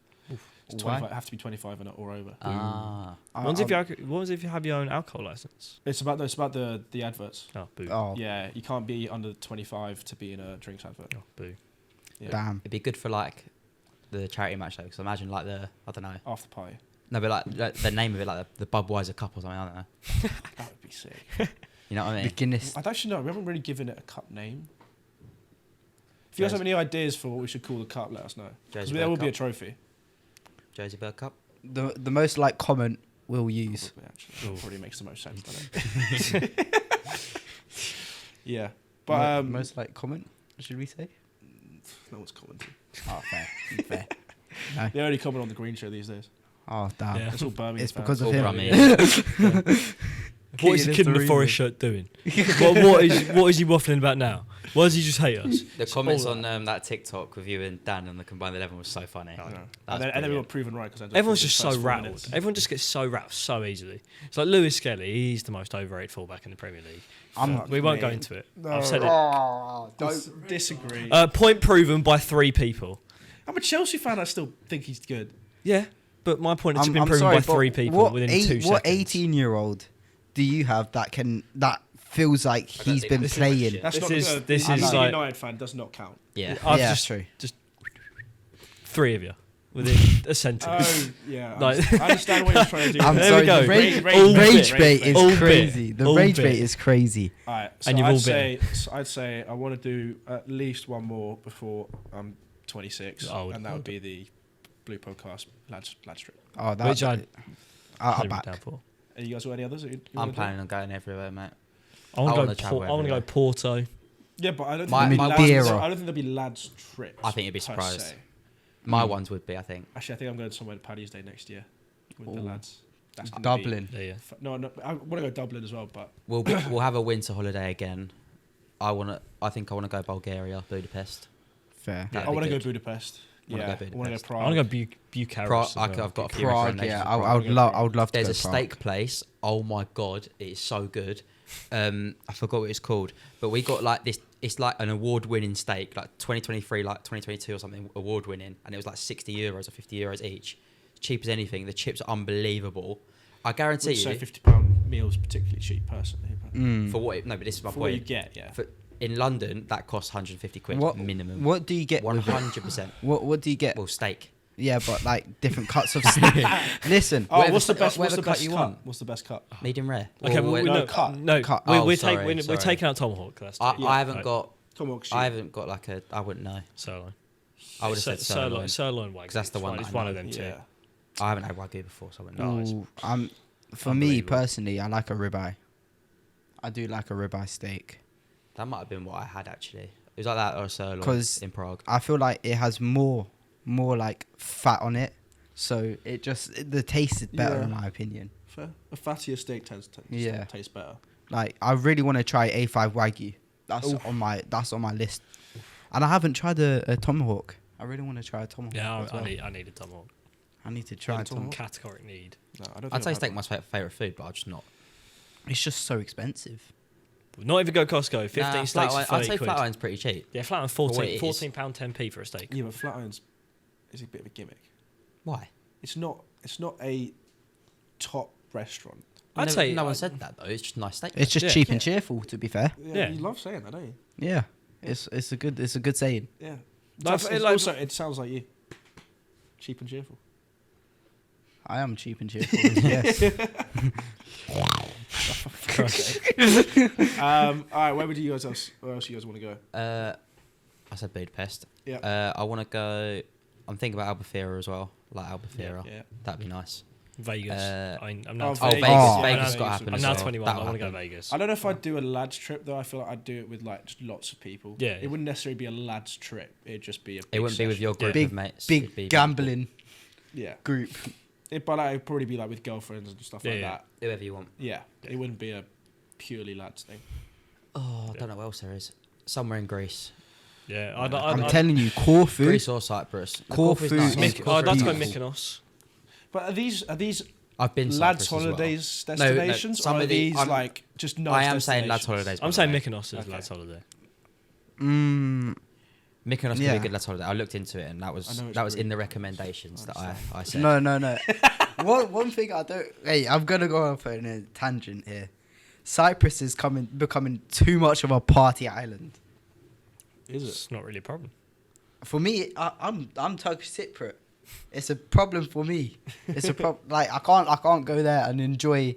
S1: It's
S2: Why?
S1: 25, have to be 25 and or over.
S4: Ah.
S3: What was if you have your own alcohol license?
S1: It's about the adverts.
S3: Oh, boo.
S2: Oh,
S1: Yeah, you can't be under 25 to be in a drinks advert.
S3: Oh, boo.
S1: Yeah.
S2: damn.
S4: It'd be good for like the charity match though, because imagine like I don't know.
S1: After party.
S4: No, but like the name of it, like the Budweiser Cup or something. I don't know.
S1: That would be sick.
S4: You know what I
S2: The
S4: mean?
S2: Guinness.
S1: I don't actually know. We haven't really given it a cup name. If you guys have any ideas for what we should call the cup, let us know. Because
S4: Josie
S1: there will
S4: Bird
S1: be a
S4: Cup.
S1: trophy.
S4: Josie Bird Cup.
S2: The most like comment we'll use.
S1: Probably, actually. Probably makes the most sense, doesn't it? Yeah. But
S2: Most like comment, should we say?
S1: no one's commenting.
S2: Oh, fair. fair.
S1: They only comment on the Green Show these days.
S2: Oh, damn.
S3: Yeah.
S1: It's all Birmingham
S2: It's
S1: fans.
S2: because of
S4: All
S2: him.
S4: Brummy.
S3: What is the kid in the forest shirt doing? what is he waffling about now? Why does he just hate us?
S4: The comments
S3: all
S4: on that TikTok with you and Dan on the combined 11 was so funny.
S1: I know.
S4: That was
S1: And then we
S4: brilliant.
S1: got proven right because
S3: Everyone's just so rattled. Everyone just gets so rattled so easily. It's like Lewis Skelly. He's the most overrated fullback in the Premier League. We won't go into it. I've said it.
S2: Oh,
S1: Don't disagree.
S3: Point proven by 3 people.
S1: I'm a Chelsea fan. I still think he's good.
S3: Yeah, but my point has been proven
S2: sorry,
S3: by
S2: but
S3: 3 people within 2 seconds.
S2: What 18-year-old do you have that feels like
S4: I don't
S2: he's
S4: think
S2: been
S4: this is
S2: playing?
S4: shit.
S1: That's
S3: This
S1: not
S3: is-
S1: good.
S3: this
S1: Being
S2: is
S1: a
S3: like-
S1: United fan does not count.
S4: Yeah.
S3: I've
S2: Yeah,
S3: just,
S2: true.
S3: just 3 of you within a sentence.
S1: Oh yeah,
S3: Like-
S1: I understand what you're trying to do.
S2: I'm
S3: There
S2: sorry,
S3: we go.
S2: the rage,
S1: All
S2: rage
S1: bit.
S2: bait is
S3: All bit.
S2: crazy. The
S3: All
S2: rage
S3: bit.
S2: bait is crazy.
S1: All right, so
S3: And you've all
S1: I'd say I want to do at least one more before I'm 26,
S3: Oh,
S1: and that would be the Blue Podcast lads trip.
S2: Oh, that,
S3: Which I'll
S2: I'll
S3: be
S2: back.
S3: down for.
S1: Are you guys got any others? that you wanna
S4: I'm
S1: do?
S4: planning on going everywhere, mate.
S3: I want
S4: wanna
S3: to
S4: travel
S3: go. I want to go
S4: everywhere.
S3: Porto.
S1: Yeah, but I don't
S4: My-
S1: think
S4: my
S1: there'll be lads,
S2: Madeira.
S1: I don't think there'll be lads trips.
S4: I think you'd be
S1: per
S4: surprised.
S1: se.
S4: My ones would be, I think.
S1: Actually, I think I'm going somewhere to Paddy's Day next year with the
S2: Ooh.
S1: lads. That's gonna
S2: Dublin.
S3: Yeah.
S1: No, I want to go Dublin as well, but
S4: We'll have a winter holiday again. I think I wanna go Bulgaria, Budapest.
S2: Fair.
S4: That'd
S1: I
S4: be
S1: want to go
S4: good.
S1: Budapest.
S4: Wanna
S1: Yeah,
S4: go
S1: I want to go
S4: Budapest.
S1: Prague.
S3: I want to go Bucharest.
S4: Prague,
S3: as well.
S4: I've got a few
S2: Prague,
S4: recommendations
S2: yeah.
S4: for
S2: I
S4: Prague.
S2: would love to
S4: There's
S2: go
S4: a
S2: Prague.
S4: steak place. Oh my god, it's so good. I forgot what it's called, but we got like this. It's like an award-winning steak, like 2023, like 2022 or something, award-winning, and it was like 60 euros or 50 euros each, cheap as anything. The chips are unbelievable. I guarantee
S1: Would say
S4: you,
S1: £50 meals particularly cheap, personally. But
S4: for what? No, but this is my
S1: for what you
S4: point.
S1: get, yeah.
S4: In London, that costs 150 quid
S2: What
S4: minimum.
S2: What do you get? with it?
S4: 100%.
S2: What do you get?
S4: Well, steak.
S2: Yeah, but like different cuts of steak. Listen,
S1: Oh,
S4: Whatever
S1: what's the
S4: cut-
S1: best? What's
S4: whatever
S1: the
S4: cut
S1: best
S4: you
S1: cut?
S4: want.
S1: What's the best cut?
S4: Medium rare.
S3: Okay,
S4: Or
S3: well,
S4: wait,
S3: no,
S1: cut.
S3: no,
S2: Cut.
S3: we're,
S4: Oh,
S3: we're,
S4: sorry,
S3: we're
S4: sorry.
S3: taking out tomahawk. That's
S4: I,
S3: cheap.
S4: I haven't
S3: Like,
S4: got.
S1: Tomahawk sheep.
S4: I haven't got like a. I wouldn't know.
S3: sirloin.
S4: I would have said sirloin.
S3: Sirloin wagyu.
S4: 'Cause that's the
S3: It's
S4: one
S3: It's
S4: that I
S3: one
S4: know.
S3: of them too.
S1: Yeah.
S4: I haven't had wagyu before, so I wouldn't know.
S3: Nice.
S2: ooh, for me
S3: Unbelievable.
S2: personally, I like a ribeye. I do like a ribeye steak.
S4: That might have been what I had actually. It was like that or a sirloin
S2: 'Cause
S4: in Prague.
S2: I feel like it has more like fat on it, so the taste is better
S1: Yeah.
S2: in my opinion.
S1: Fair. A fattier steak tends to
S2: Yeah.
S1: taste better.
S2: Like I really want to try A5 Wagyu. That's on my list. And I haven't tried a tomahawk. I really want to try a tomahawk.
S3: Yeah,
S2: as well.
S3: I need a tomahawk.
S2: I need to try
S1: Yeah,
S2: a tomahawk.
S3: Categoric need.
S1: No, I don't.
S4: I'd say
S1: I've
S4: steak
S1: had
S4: my favourite food, but I'm just not.
S2: It's just so expensive.
S3: Not even go Costco. 15
S4: Nah,
S3: steaks
S4: Flatiron-
S3: for
S4: I'd
S3: 30
S4: say
S3: quid.
S4: Flatiron's pretty cheap.
S3: Yeah, Flatiron
S4: For what
S3: 14,
S4: it is.
S3: £14 10p for a steak.
S1: one. Yeah, but Flatiron's is a bit of a gimmick.
S4: Why?
S1: It's not a top restaurant.
S3: I'd say
S4: no one said that though. It's just a nice steak.
S2: It's just
S3: Yeah.
S2: cheap and cheerful, to be fair.
S1: Yeah,
S3: Yeah.
S1: you love saying that, don't you?
S2: Yeah, it's a good saying.
S1: Yeah.
S3: No,
S1: That's-
S3: but
S1: also, it sounds like you. Cheap and cheerful.
S2: I am cheap and cheerful. Yes.
S1: All right, where you guys else want to go?
S4: I said Budapest.
S1: Yeah.
S4: I want to go. I'm thinking about Albufeira as well. Like Albufeira.
S1: Yeah.
S4: That'd be nice.
S3: Vegas. I'm
S1: oh,
S3: now
S1: Vegas.
S4: Oh, Vegas.
S2: Oh.
S4: Vegas
S1: Oh.
S4: got to happen.
S3: I'm
S4: as
S3: now
S4: well.
S3: 21.
S4: That'll
S3: I want to go to
S4: happen.
S3: Vegas.
S1: I don't know if I'd do a lads trip though. I feel like I'd do it with like just lots of people.
S3: Yeah.
S1: It wouldn't necessarily be a lads trip. It'd just be a.
S4: It wouldn't be with your group
S2: Big
S4: of mates. It'd be
S2: big gambling
S1: Yeah.
S2: group.
S1: But like, it'd probably be like with girlfriends and stuff like
S3: Yeah.
S1: that.
S4: whoever you want.
S1: Yeah. It wouldn't be a purely lads thing.
S4: Oh, I don't know what else there is. Somewhere in Greece.
S3: Yeah,
S2: I'm telling you, Corfu.
S4: Greece or Cyprus.
S2: Corfu
S4: Corfu's nice.
S2: is
S3: I'd like to go
S2: beautiful.
S3: Mykonos.
S1: But are these
S4: I've been
S1: lads
S4: Cyprus as well.
S1: holidays
S4: No,
S1: destinations,
S4: some
S1: or are
S4: of the-
S1: these
S4: I'm-
S1: like just nice
S4: I am saying lads
S1: destinations?
S4: holidays.
S3: I'm
S4: by
S3: saying
S4: the way.
S3: Mykonos is
S1: Okay.
S3: lads holiday.
S4: Mykonos could
S2: Yeah.
S4: be a good lads holiday. I looked into it and that
S1: I
S4: was
S1: know it's
S4: that was
S1: really
S4: in the recommendations that I said.
S2: No. One thing I don't. Hey, I'm gonna go off on a tangent here. Cyprus is becoming too much of a party island.
S1: Is it?
S3: It's not really a problem.
S2: For me, I'm Turkish Cypriot. It's a problem for me. It's a problem. Like I can't go there and enjoy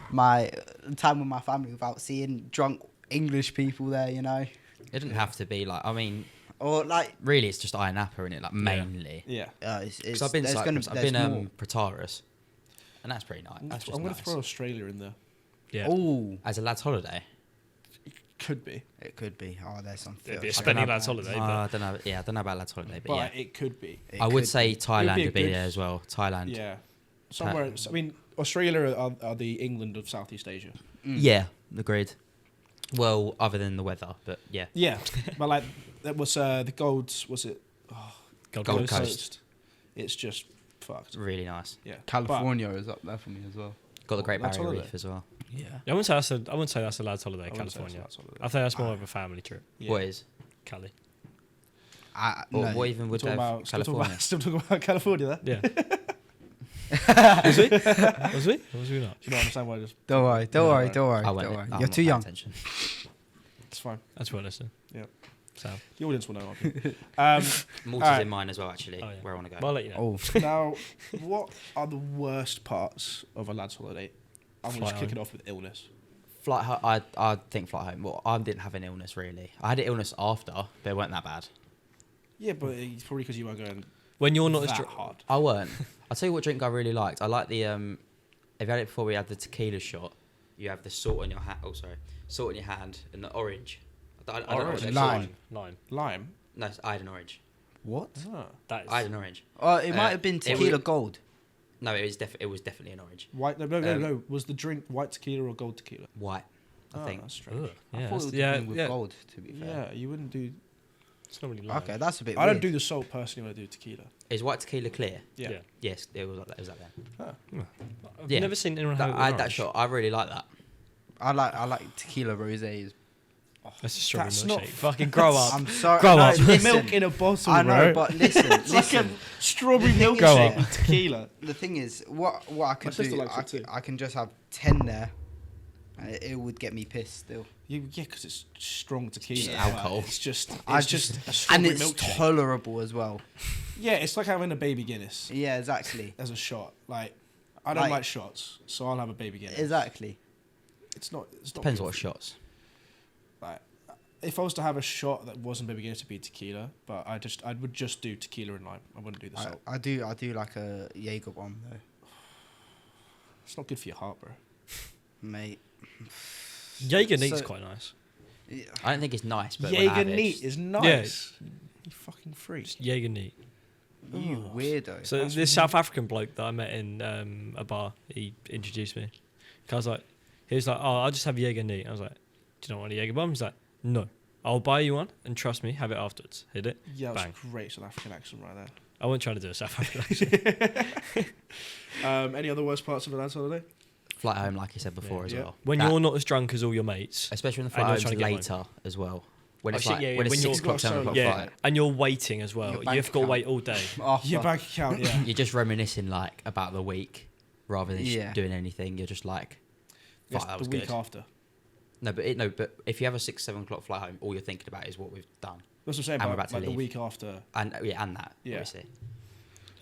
S2: my time with my family without seeing drunk English people there. You know,
S4: It didn't have to be like. I mean,
S2: or like
S4: really, it's just Ayia Napa in it, like mainly.
S1: Yeah.
S2: it's
S4: Because I've been
S2: there's
S4: Cyprus.
S2: gonna,
S4: I've been
S2: there's more.
S4: Protaras, and that's pretty nice. That's just
S1: I'm going
S4: nice.
S1: to throw Australia in there.
S3: Yeah.
S2: Oh,
S4: As a lads holiday.
S1: Could be,
S2: it could be. Oh, there's some.
S3: It'd be a
S2: I don't
S3: spending
S2: know.
S3: lads holiday,
S4: I
S3: but
S4: don't know. Yeah, I don't know about lads holiday, but
S1: but
S4: yeah,
S1: it could be.
S2: It
S4: I would
S2: could
S4: say
S2: be.
S4: Thailand
S1: a
S4: would be
S1: good-
S4: there as well. Thailand.
S1: Yeah. Somewhere. I mean, Australia are the England of Southeast Asia.
S4: Yeah, agreed. Well, other than the weather, but yeah.
S1: Yeah, but like that was the Golds. Was it
S3: Gold
S4: Gold
S3: Coast.
S4: Coast.
S1: It's just fucked.
S4: It's really nice.
S1: Yeah.
S2: California is up there for me as well.
S4: Got the Great
S1: Lads
S4: Barrier
S1: holiday.
S4: Reef as well.
S2: Yeah.
S3: I wouldn't say that's a lads holiday,
S1: But I wouldn't say
S3: California.
S1: it's that
S3: I think that's more of a family trip.
S1: Yeah.
S4: What is?
S3: Cali.
S4: What,
S2: No.
S4: what even would
S1: Still
S4: they
S1: talking
S4: have
S1: about, still talking
S4: California?
S1: about, still talking about California there.
S3: Yeah. Was we? Was we? Or was we not?
S1: Do you not understand why I just?
S2: Don't worry.
S1: I
S2: don't
S1: won't-
S2: worry.
S4: I'm
S2: You're
S4: not
S2: too
S4: paying
S2: young.
S4: attention.
S1: It's fine.
S3: That's what I listen.
S1: Yeah.
S3: So,
S1: The audience will know. I think.
S4: Malta's
S1: Alright.
S4: in mine as well, actually,
S3: Oh, yeah.
S4: where I want to go.
S3: well, I'll let you know.
S2: Oh,
S1: Now, what are the worst parts of a lads' holiday? I'm going to
S3: Flight
S1: kick it
S3: home.
S1: off with illness.
S4: Flight home, I think flight home. Well, I didn't have an illness, really. I had an illness after, but it weren't that bad.
S1: Yeah, but it's probably because you were going
S3: When you're not as
S1: that
S3: dr-
S1: hard.
S4: I weren't. I'll tell you what drink I really liked. I like the, if you had it before we had the tequila shot, you have the salt on your hand. Oh, sorry. Salt in your hand and the orange. I don't know what
S1: Orange?
S4: they're
S2: Lime.
S4: called.
S3: Lime.
S1: Lime.
S4: No, I had an orange.
S2: what?
S1: Ah.
S3: That is.
S4: I had an orange.
S2: Oh, it might have been
S4: it
S2: Tequila
S4: would-
S2: Gold.
S4: No, it was definitely an orange.
S1: White? No. Was the drink white tequila or gold tequila?
S4: White, I think.
S1: That's strange.
S3: Ugh,
S2: I
S3: yeah,
S2: thought it
S3: that's-
S2: would
S3: yeah,
S2: have been with
S3: yeah.
S2: gold, to be fair.
S1: Yeah, you wouldn't do.
S3: It's not really lime.
S2: Okay, that's a bit
S1: I
S2: weird.
S1: don't do the salt personally when I do tequila.
S4: Is white tequila clear?
S1: Yeah.
S4: Yes, it was like that. It was like that.
S3: I've
S4: Yeah.
S3: never seen anyone have it with
S4: I had that
S3: orange.
S4: shot. I really like that.
S2: I like tequila rosés.
S3: That's a strawberry
S1: That's
S3: milkshake.
S1: not-
S3: Fucking grow up.
S2: I'm sorry.
S3: Grow
S2: no,
S3: up.
S2: listen,
S1: Milk in a bottle,
S2: I know,
S1: bro.
S2: but listen,
S1: It's like a
S2: listen.
S1: strawberry
S2: The thing
S3: Grow
S1: milkshake
S3: up.
S1: with tequila.
S2: The thing is, what I could
S1: sister
S2: do,
S1: likes it too.
S2: I can just have 10 there. It would get me pissed still.
S1: Yeah, because it's strong tequila.
S4: Just
S1: Like,
S4: alcohol.
S1: It's just.
S2: I
S1: It's just a
S2: And
S1: strawberry
S2: it's
S1: milkshake.
S2: tolerable as well.
S1: Yeah, it's like having a baby Guinness
S2: Yeah, exactly.
S1: as a shot. Like, I don't
S2: Like-
S1: like shots, so I'll have a baby Guinness.
S2: Exactly.
S1: It's not. It's not
S4: Depends
S1: good
S4: what
S1: for you.
S4: shots.
S1: Like, if I was to have a shot that wasn't baby Guinness, it'd be tequila. But I would just do tequila and lime. I wouldn't do the salt.
S2: I do like a Jaeger bomb though,
S1: It's not good for your heart, bro.
S2: mate.
S3: Jaeger neat's
S2: So-
S3: quite nice.
S2: Yeah.
S4: I don't think it's nice, but when I
S1: Jaeger
S4: have it,
S1: neat
S4: it's-
S1: is nice. You fucking freak.
S3: Just Jaeger neat.
S2: You
S1: Oh.
S2: weirdo.
S3: So
S1: That's
S3: this South African bloke that I met in a bar, he introduced me. 'Cause I was like, he was like, "Oh, I'll just have Jaeger neat." I was like, "Do you not want a Jaeger bomb?" He's like, "No, I'll buy you one, and trust me, have it afterwards." Hit it.
S1: Yeah, that's
S3: Bang.
S1: a great South African accent right
S3: I wasn't trying to do a South African accent.
S1: there. Any other worst parts of a lad's holiday?
S4: flight home, like you said before,
S3: Yeah.
S4: as
S1: Yeah.
S4: well.
S3: When
S4: That-
S3: you're not as drunk as all your mates,
S4: especially when the
S3: and you're
S4: flight
S3: trying
S4: home's
S3: to get
S4: later as well. When
S3: Oh,
S4: it's
S3: shit,
S4: like
S3: yeah,
S4: when
S3: when
S4: it's
S3: you're-
S4: 6 o'clock, 7 o'clock
S3: yeah,
S4: flight,
S3: and you're waiting as well.
S2: Your
S3: You
S2: bank
S3: have got to
S2: account.
S3: wait all day.
S2: After.
S1: Your bank account, yeah.
S4: you're just reminiscing like about the week rather than
S2: Yeah.
S4: doing anything. You're just like,
S1: Yes,
S4: fuck, that
S1: the
S4: was
S1: week
S4: good.
S1: after.
S4: But if you have a 6, 7 o'clock flight home, all you're thinking about is what we've done,
S1: That's what I'm saying
S4: And we're
S1: about
S4: about to
S1: like, the
S4: leave.
S1: week after.
S4: and that
S1: Yeah.
S4: obviously.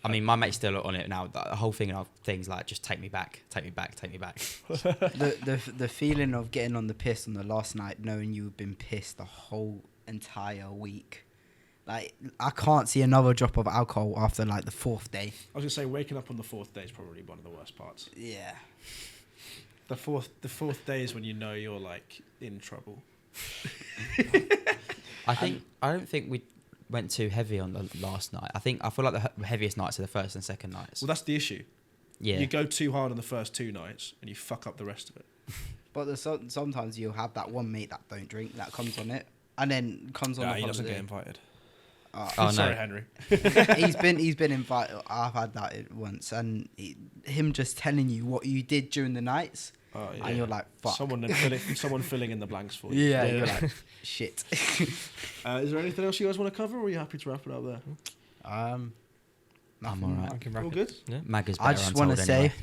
S4: I mean, my mate's still on it now. The whole thing of things like just take me back, take me back, take me back.
S2: the feeling of getting on the piss on the last night, knowing you've been pissed the whole entire week. Like, I can't see another drop of alcohol after like the 4th day.
S1: I was gonna say waking up on the 4th day is probably one of the worst parts.
S2: Yeah.
S1: The fourth day is when you know you're like in trouble.
S4: I don't think we went too heavy on the last night. I feel like the heaviest nights are the first and second nights.
S1: Well, that's the issue.
S4: Yeah.
S1: You go too hard on the first 2 nights and you fuck up the rest of it.
S2: But sometimes you'll have that one mate that don't drink that comes on it, and then comes on
S1: Nah,
S2: the
S1: he doesn't get
S2: holiday.
S1: invited.
S4: Oh, no.
S1: Sorry, Henry.
S2: he's been invited. I've had that once, and him just telling you what you did during the nights,
S1: Oh, yeah.
S2: and you're like, fuck.
S1: Someone filling in the blanks for you.
S2: Yeah,
S3: Yeah.
S2: you're like, shit.
S1: Is there anything else you guys want to cover, or are you happy to wrap it up there?
S4: I'm
S2: nothing.
S4: alright.
S3: I can wrap
S1: All
S3: it.
S1: good?
S3: Yeah.
S4: Maga's better
S2: I just
S4: untold
S2: want to
S4: anyway.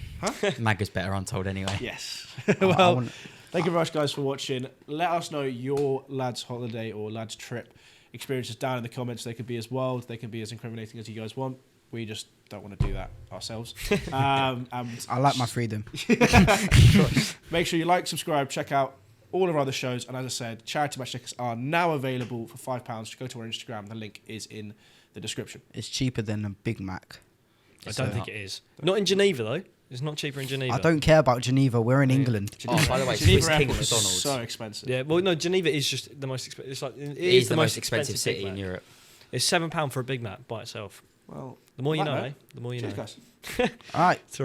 S2: say,
S4: Maga's better untold anyway.
S1: Yes.
S2: I
S1: well,
S2: wanna-
S1: thank you very much, guys, for watching. Let us know your lads' holiday or lads' trip experiences down in the comments. They could be as wild, they can be as incriminating as you guys want. We just don't want to do that ourselves. And
S2: I like my freedom.
S1: make sure you like, subscribe, check out all of our other shows. And as I said, charity match tickets are now available for £5. Go to our Instagram. The link is in the description.
S2: It's cheaper than a Big Mac.
S3: I
S4: It's
S3: don't
S4: not.
S3: think it is. Not in Geneva though. It's not cheaper in Geneva.
S2: I don't care about Geneva. We're in
S3: Yeah.
S2: England.
S4: Oh, by the way,
S1: Geneva
S4: Swiss King
S1: Airport is
S4: McDonald's
S1: so expensive.
S3: Yeah, well, no, Geneva is just the most expensive. It's like it
S4: it is the most expensive
S3: Big
S4: city
S3: Mac.
S4: in Europe.
S3: It's £7 for a Big Mac by itself.
S1: Well,
S3: The more you
S1: Right,
S3: know,
S1: mate.
S3: eh? The more you
S1: cheers,
S3: know.
S1: guys.
S2: All right.
S3: It's all right.